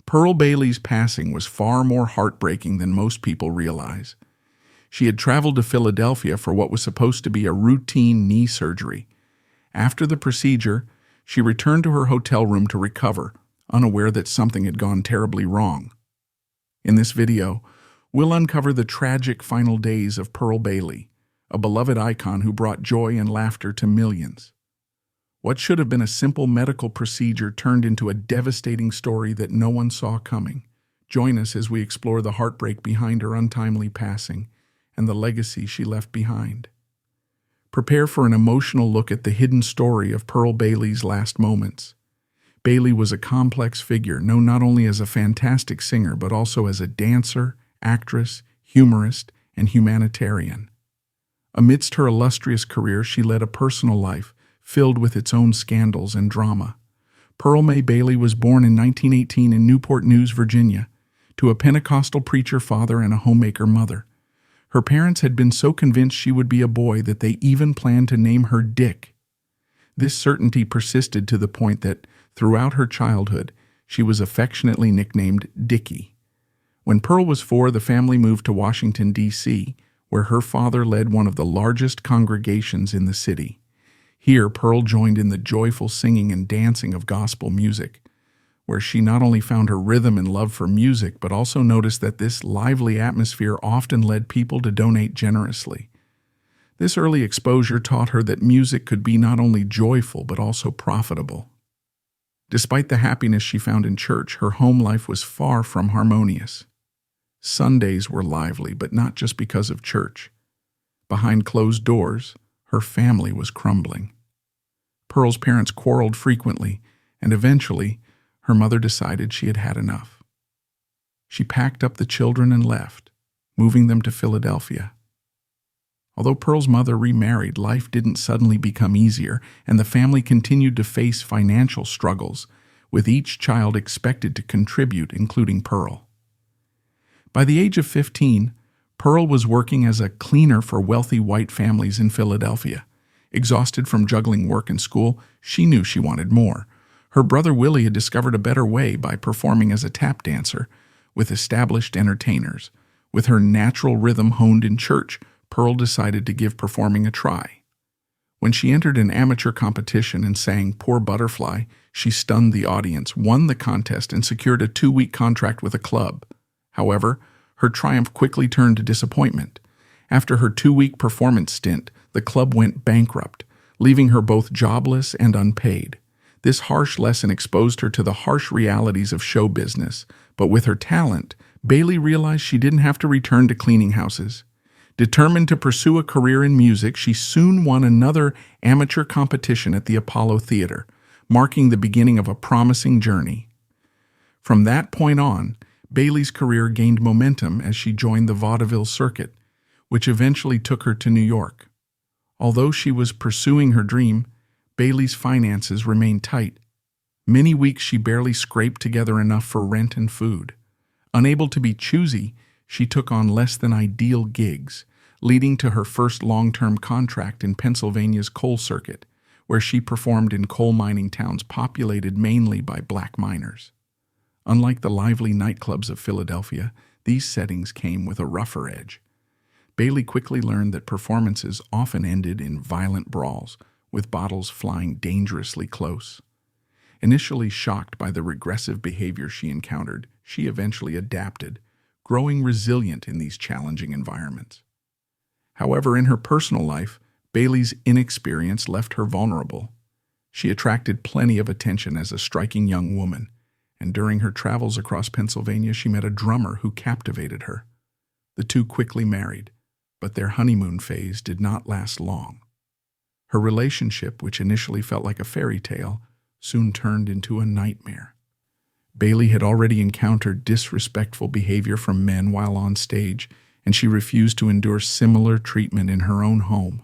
Pearl Bailey's passing was far more heartbreaking than most people realize. She had traveled to Philadelphia for what was supposed to be a routine knee surgery. After the procedure, she returned to her hotel room to recover, unaware that something had gone terribly wrong. In this video, we'll uncover the tragic final days of Pearl Bailey, a beloved icon who brought joy and laughter to millions. What should have been a simple medical procedure turned into a devastating story that no one saw coming. Join us as we explore the heartbreak behind her untimely passing and the legacy she left behind. Prepare for an emotional look at the hidden story of Pearl Bailey's last moments. Bailey was a complex figure, known not only as a fantastic singer but also as a dancer, actress, humorist, and humanitarian. Amidst her illustrious career, she led a personal life filled with its own scandals and drama. Pearl May Bailey was born in 1918 in Newport News, Virginia, to a Pentecostal preacher father and a homemaker mother. Her parents had been so convinced she would be a boy that they even planned to name her Dick. This certainty persisted to the point that, throughout her childhood, she was affectionately nicknamed Dickie. When Pearl was 4, the family moved to Washington, D.C., where her father led one of the largest congregations in the city. Here, Pearl joined in the joyful singing and dancing of gospel music, where she not only found her rhythm and love for music, but also noticed that this lively atmosphere often led people to donate generously. This early exposure taught her that music could be not only joyful, but also profitable. Despite the happiness she found in church, her home life was far from harmonious. Sundays were lively, but not just because of church. Behind closed doors, her family was crumbling. Pearl's parents quarreled frequently, and eventually, her mother decided she had had enough. She packed up the children and left, moving them to Philadelphia. Although Pearl's mother remarried, life didn't suddenly become easier, and the family continued to face financial struggles, with each child expected to contribute, including Pearl. By the age of 15, Pearl was working as a cleaner for wealthy white families in Philadelphia. Exhausted from juggling work and school, she knew she wanted more. Her brother Willie had discovered a better way by performing as a tap dancer with established entertainers. With her natural rhythm honed in church, Pearl decided to give performing a try. When she entered an amateur competition and sang Poor Butterfly, she stunned the audience, won the contest, and secured a 2-week contract with a club. However, her triumph quickly turned to disappointment. After her 2-week performance stint, the club went bankrupt, leaving her both jobless and unpaid. This harsh lesson exposed her to the harsh realities of show business, but with her talent, Bailey realized she didn't have to return to cleaning houses. Determined to pursue a career in music, she soon won another amateur competition at the Apollo Theater, marking the beginning of a promising journey. From that point on, Bailey's career gained momentum as she joined the vaudeville circuit, which eventually took her to New York. Although she was pursuing her dream, Bailey's finances remained tight. Many weeks she barely scraped together enough for rent and food. Unable to be choosy, she took on less than ideal gigs, leading to her first long-term contract in Pennsylvania's coal circuit, where she performed in coal mining towns populated mainly by black miners. Unlike the lively nightclubs of Philadelphia, these settings came with a rougher edge. Bailey quickly learned that performances often ended in violent brawls, with bottles flying dangerously close. Initially shocked by the regressive behavior she encountered, she eventually adapted, growing resilient in these challenging environments. However, in her personal life, Bailey's inexperience left her vulnerable. She attracted plenty of attention as a striking young woman, and during her travels across Pennsylvania, she met a drummer who captivated her. The two quickly married, but their honeymoon phase did not last long. Her relationship, which initially felt like a fairy tale, soon turned into a nightmare. Bailey had already encountered disrespectful behavior from men while on stage, and she refused to endure similar treatment in her own home.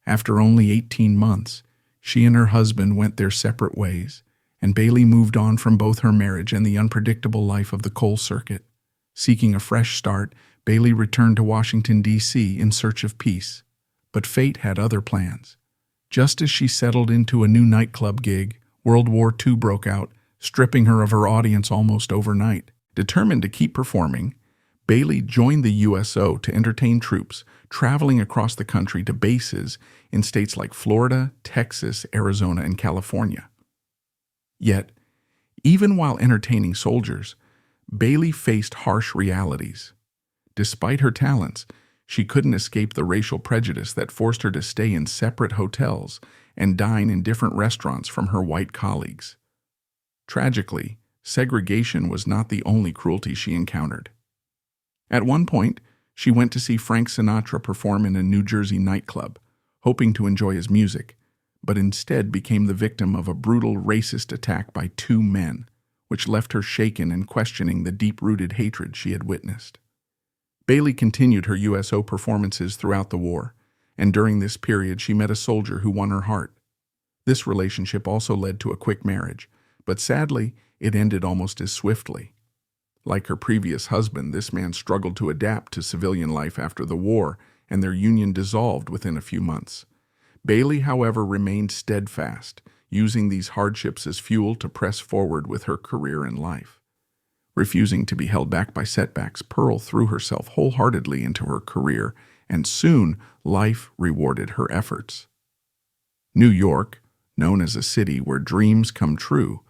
After only 18 months, she and her husband went their separate ways, and Bailey moved on from both her marriage and the unpredictable life of the coal circuit. Seeking a fresh start, Bailey returned to Washington, D.C. in search of peace. But fate had other plans. Just as she settled into a new nightclub gig, World War II broke out, stripping her of her audience almost overnight. Determined to keep performing, Bailey joined the USO to entertain troops, traveling across the country to bases in states like Florida, Texas, Arizona, and California. Yet, even while entertaining soldiers, Bailey faced harsh realities. Despite her talents, she couldn't escape the racial prejudice that forced her to stay in separate hotels and dine in different restaurants from her white colleagues. Tragically, segregation was not the only cruelty she encountered. At one point, she went to see Frank Sinatra perform in a New Jersey nightclub, hoping to enjoy his music, but instead became the victim of a brutal racist attack by two men, which left her shaken and questioning the deep-rooted hatred she had witnessed. Bailey continued her USO performances throughout the war, and during this period she met a soldier who won her heart. This relationship also led to a quick marriage, but sadly, it ended almost as swiftly. Like her previous husband, this man struggled to adapt to civilian life after the war, and their union dissolved within a few months. Bailey, however, remained steadfast, using these hardships as fuel to press forward with her career in life. Refusing to be held back by setbacks, Pearl threw herself wholeheartedly into her career, and soon life rewarded her efforts. New York, known as a city where dreams come true,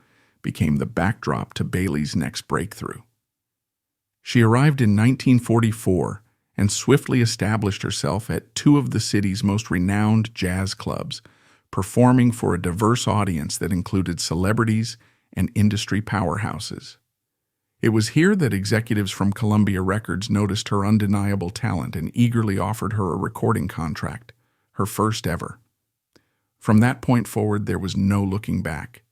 became the backdrop to Bailey's next breakthrough. She arrived in 1944 and swiftly established herself at two of the city's most renowned jazz clubs, performing for a diverse audience that included celebrities and industry powerhouses. It was here that executives from Columbia Records noticed her undeniable talent and eagerly offered her a recording contract, her first ever. From that point forward, there was no looking back.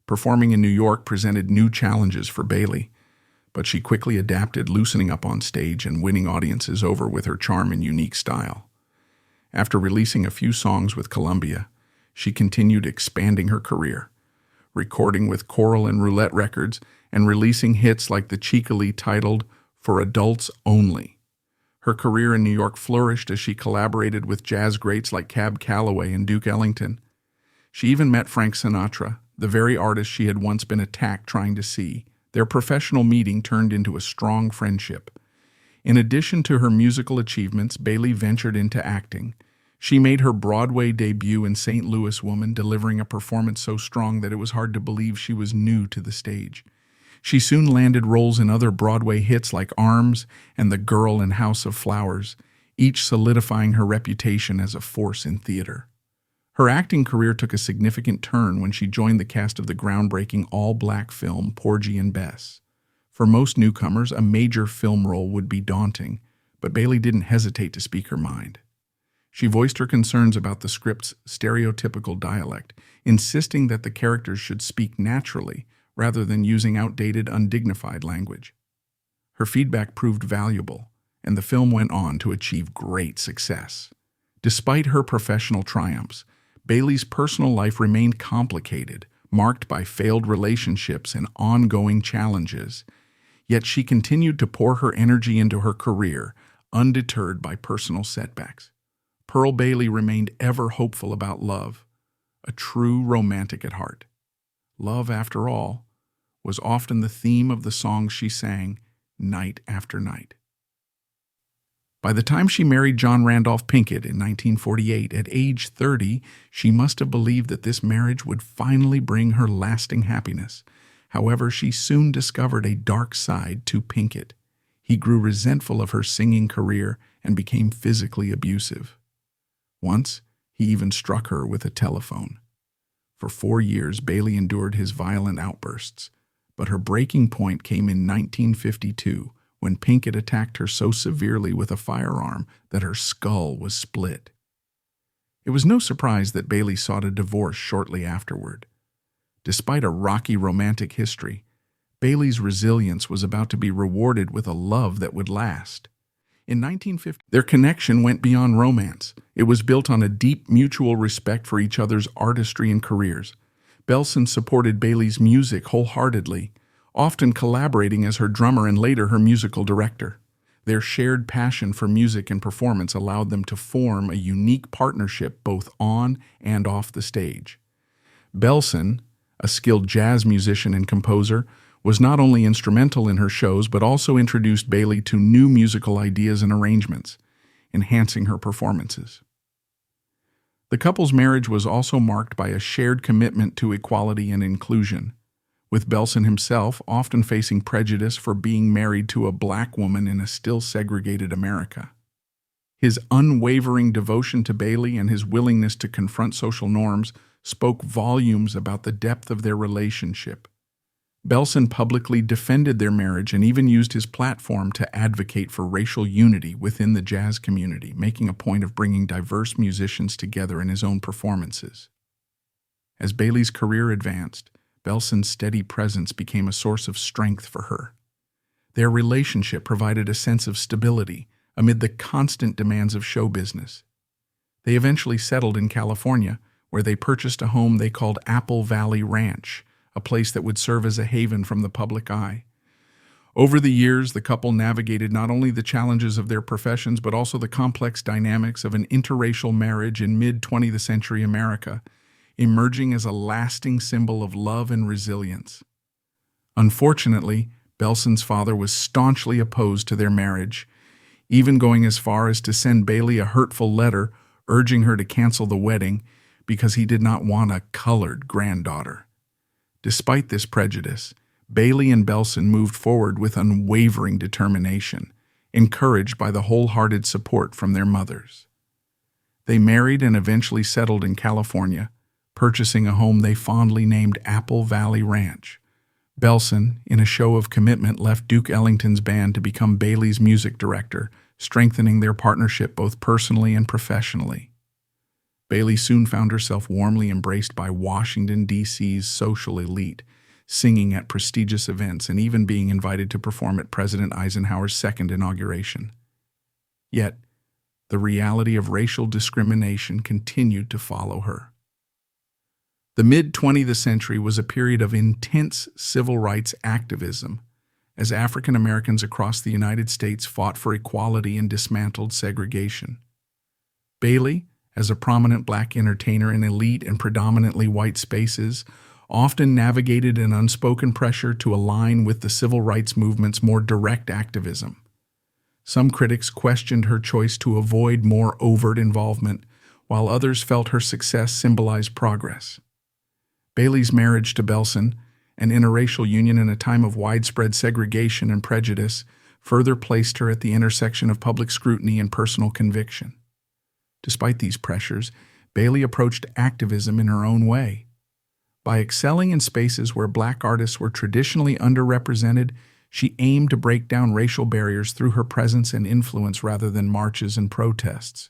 Performing in New York presented new challenges for Bailey, but she quickly adapted, loosening up on stage and winning audiences over with her charm and unique style. After releasing a few songs with Columbia, she continued expanding her career, recording with Choral and Roulette Records and releasing hits like the cheekily titled For Adults Only. Her career in New York flourished as she collaborated with jazz greats like Cab Calloway and Duke Ellington. She even met Frank Sinatra, the very artist she had once been attacked trying to see. Their professional meeting turned into a strong friendship. In addition to her musical achievements, Bailey ventured into acting. She made her Broadway debut in St. Louis Woman, delivering a performance so strong that it was hard to believe she was new to the stage. She soon landed roles in other Broadway hits like Arms and The Girl in House of Flowers, each solidifying her reputation as a force in theater. Her acting career took a significant turn when she joined the cast of the groundbreaking all-black film Porgy and Bess. For most newcomers, a major film role would be daunting, but Bailey didn't hesitate to speak her mind. She voiced her concerns about the script's stereotypical dialect, insisting that the characters should speak naturally rather than using outdated, undignified language. Her feedback proved valuable, and the film went on to achieve great success. Despite her professional triumphs, Bailey's personal life remained complicated, marked by failed relationships and ongoing challenges. Yet she continued to pour her energy into her career, undeterred by personal setbacks. Pearl Bailey remained ever hopeful about love, a true romantic at heart. Love, after all, was often the theme of the songs she sang night after night. By the time she married John Randolph Pinkett in 1948, at age 30, she must have believed that this marriage would finally bring her lasting happiness. However, she soon discovered a dark side to Pinkett. He grew resentful of her singing career and became physically abusive. Once, he even struck her with a telephone. For 4 years, Bailey endured his violent outbursts, but her breaking point came in 1952, when Pinkett attacked her so severely with a firearm that her skull was split. It was no surprise that Bailey sought a divorce shortly afterward. Despite a rocky romantic history, Bailey's resilience was about to be rewarded with a love that would last. In 1950, their connection went beyond romance. It was built on a deep mutual respect for each other's artistry and careers. Belson supported Bailey's music wholeheartedly, often collaborating as her drummer and later her musical director. Their shared passion for music and performance allowed them to form a unique partnership both on and off the stage. Belson, a skilled jazz musician and composer, was not only instrumental in her shows but also introduced Bailey to new musical ideas and arrangements, enhancing her performances. The couple's marriage was also marked by a shared commitment to equality and inclusion, with Belson himself often facing prejudice for being married to a black woman in a still segregated America. His unwavering devotion to Bailey and his willingness to confront social norms spoke volumes about the depth of their relationship. Belson publicly defended their marriage and even used his platform to advocate for racial unity within the jazz community, making a point of bringing diverse musicians together in his own performances. As Bailey's career advanced, Belson's steady presence became a source of strength for her. Their relationship provided a sense of stability amid the constant demands of show business. They eventually settled in California, where they purchased a home they called Apple Valley Ranch, a place that would serve as a haven from the public eye. Over the years, the couple navigated not only the challenges of their professions but also the complex dynamics of an interracial marriage in mid-20th century America, emerging as a lasting symbol of love and resilience. Unfortunately, Belson's father was staunchly opposed to their marriage, even going as far as to send Bailey a hurtful letter urging her to cancel the wedding because he did not want a colored granddaughter. Despite this prejudice, Bailey and Belson moved forward with unwavering determination, encouraged by the wholehearted support from their mothers. They married and eventually settled in California, purchasing a home they fondly named Apple Valley Ranch. Belson, in a show of commitment, left Duke Ellington's band to become Bailey's music director, strengthening their partnership both personally and professionally. Bailey soon found herself warmly embraced by Washington, D.C.'s social elite, singing at prestigious events and even being invited to perform at President Eisenhower's second inauguration. Yet, the reality of racial discrimination continued to follow her. The mid-20th century was a period of intense civil rights activism, as African Americans across the United States fought for equality and dismantled segregation. Bailey, as a prominent black entertainer in elite and predominantly white spaces, often navigated an unspoken pressure to align with the civil rights movement's more direct activism. Some critics questioned her choice to avoid more overt involvement, while others felt her success symbolized progress. Bailey's marriage to Belson, an interracial union in a time of widespread segregation and prejudice, further placed her at the intersection of public scrutiny and personal conviction. Despite these pressures, Bailey approached activism in her own way. By excelling in spaces where black artists were traditionally underrepresented, she aimed to break down racial barriers through her presence and influence rather than marches and protests.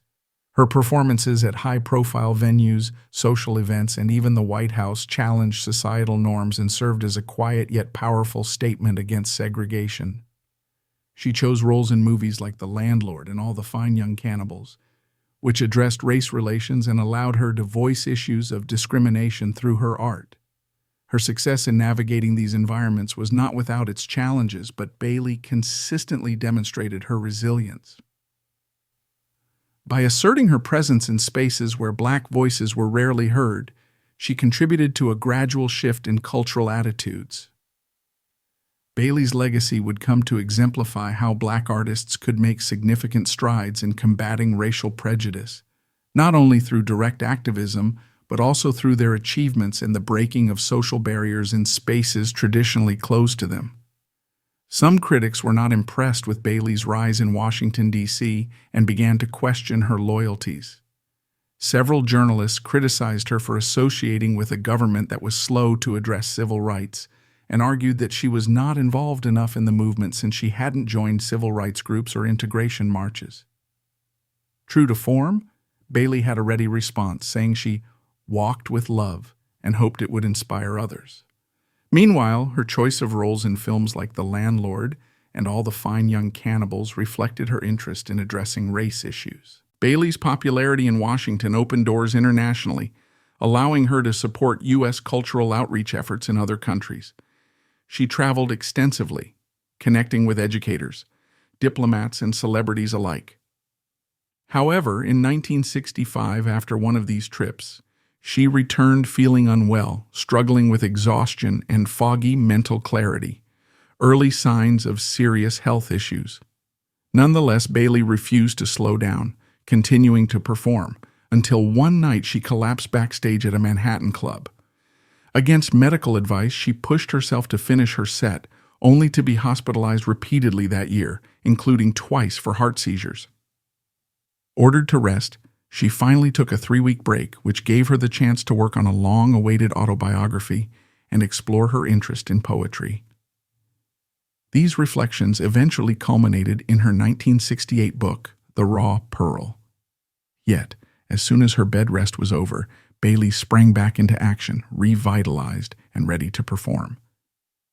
Her performances at high-profile venues, social events, and even the White House challenged societal norms and served as a quiet yet powerful statement against segregation. She chose roles in movies like The Landlord and All the Fine Young Cannibals, which addressed race relations and allowed her to voice issues of discrimination through her art. Her success in navigating these environments was not without its challenges, but Bailey consistently demonstrated her resilience. By asserting her presence in spaces where black voices were rarely heard, she contributed to a gradual shift in cultural attitudes. Bailey's legacy would come to exemplify how black artists could make significant strides in combating racial prejudice, not only through direct activism, but also through their achievements in the breaking of social barriers in spaces traditionally closed to them. Some critics were not impressed with Bailey's rise in Washington, D.C., and began to question her loyalties. Several journalists criticized her for associating with a government that was slow to address civil rights, and argued that she was not involved enough in the movement since she hadn't joined civil rights groups or integration marches. True to form, Bailey had a ready response, saying she walked with love and hoped it would inspire others. Meanwhile, her choice of roles in films like The Landlord and All the Fine Young Cannibals reflected her interest in addressing race issues. Bailey's popularity in Washington opened doors internationally, allowing her to support U.S. cultural outreach efforts in other countries. She traveled extensively, connecting with educators, diplomats, and celebrities alike. However, in 1965, after one of these trips, She returned feeling unwell, struggling with exhaustion and foggy mental clarity, early signs of serious health issues. Nonetheless, Bailey refused to slow down, continuing to perform, until one night she collapsed backstage at a Manhattan club. Against medical advice, she pushed herself to finish her set, only to be hospitalized repeatedly that year, including twice for heart seizures. Ordered to rest, she finally took a 3-week break, which gave her the chance to work on a long-awaited autobiography and explore her interest in poetry. These reflections eventually culminated in her 1968 book, The Raw Pearl. Yet, as soon as her bed rest was over, Bailey sprang back into action, revitalized and ready to perform.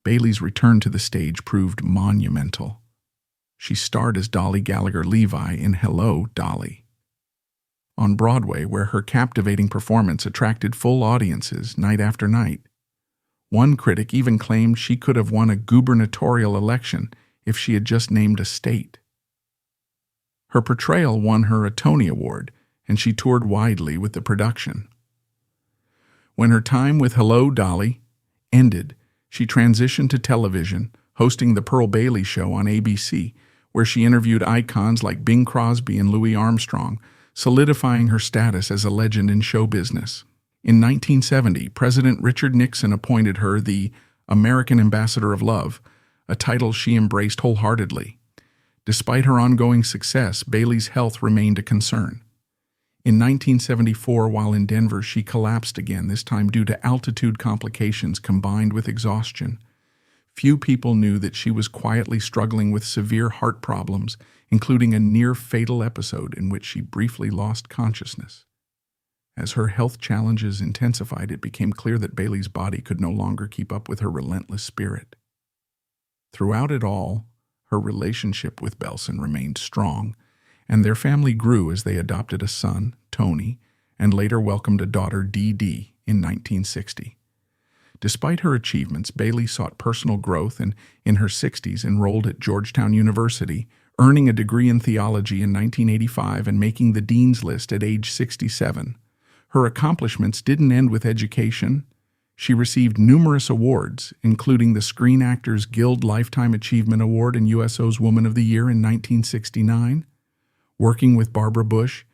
Bailey's return to the stage proved monumental. She starred as Dolly Gallagher-Levi in Hello, Dolly on Broadway, where her captivating performance attracted full audiences night after night. One critic even claimed she could have won a gubernatorial election if she had just named a state. Her portrayal won her a Tony Award, and she toured widely with the production. When her time with Hello, Dolly ended, she transitioned to television, hosting The Pearl Bailey Show on ABC, where she interviewed icons like Bing Crosby and Louis Armstrong, solidifying her status as a legend in show business. In 1970, President Richard Nixon appointed her the American Ambassador of Love, a title she embraced wholeheartedly. Despite her ongoing success, Bailey's health remained a concern. In 1974, while in Denver, she collapsed again, this time due to altitude complications combined with exhaustion. Few people knew that she was quietly struggling with severe heart problems, including a near-fatal episode in which she briefly lost consciousness. As her health challenges intensified, it became clear that Bailey's body could no longer keep up with her relentless spirit. Throughout it all, her relationship with Belson remained strong, and their family grew as they adopted a son, Tony, and later welcomed a daughter, Dee Dee, in 1960. Despite her achievements, Bailey sought personal growth and, in her 60s, enrolled at Georgetown University, earning a degree in theology in 1985 and making the dean's list at age 67. Her accomplishments didn't end with education. She received numerous awards, including the Screen Actors Guild Lifetime Achievement Award and USO's Woman of the Year in 1969. Working with Barbara Bush,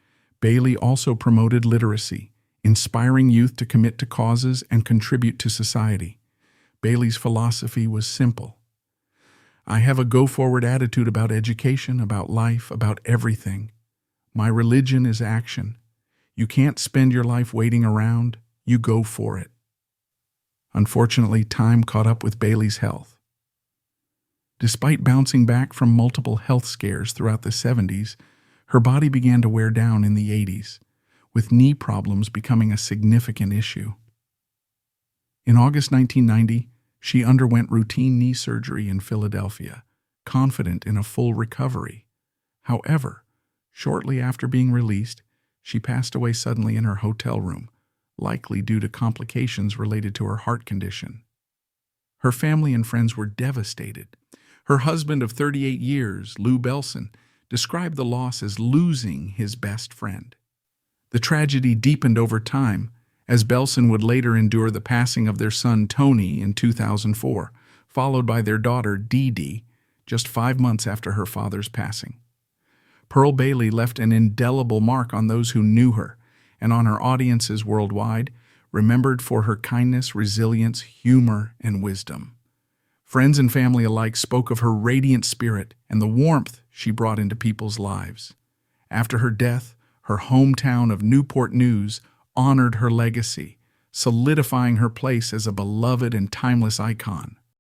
Bailey also promoted literacy, inspiring youth to commit to causes and contribute to society. Bailey's philosophy was simple. I have a go-forward attitude about education, about life, about everything. My religion is action. You can't spend your life waiting around. You go for it. Unfortunately, time caught up with Bailey's health. Despite bouncing back from multiple health scares throughout the 70s, her body began to wear down in the 80s, with knee problems becoming a significant issue. In August 1990, she underwent routine knee surgery in Philadelphia, confident in a full recovery. However, shortly after being released, she passed away suddenly in her hotel room, likely due to complications related to her heart condition. Her family and friends were devastated. Her husband of 38 years, Lou Belson, described the loss as losing his best friend. The tragedy deepened over time, as Belson would later endure the passing of their son Tony in 2004, followed by their daughter Dee Dee, just 5 months after her father's passing. Pearl Bailey left an indelible mark on those who knew her, and on her audiences worldwide, remembered for her kindness, resilience, humor, and wisdom. Friends and family alike spoke of her radiant spirit and the warmth she brought into people's lives. After her death, her hometown of Newport News honored her legacy, solidifying her place as a beloved and timeless icon.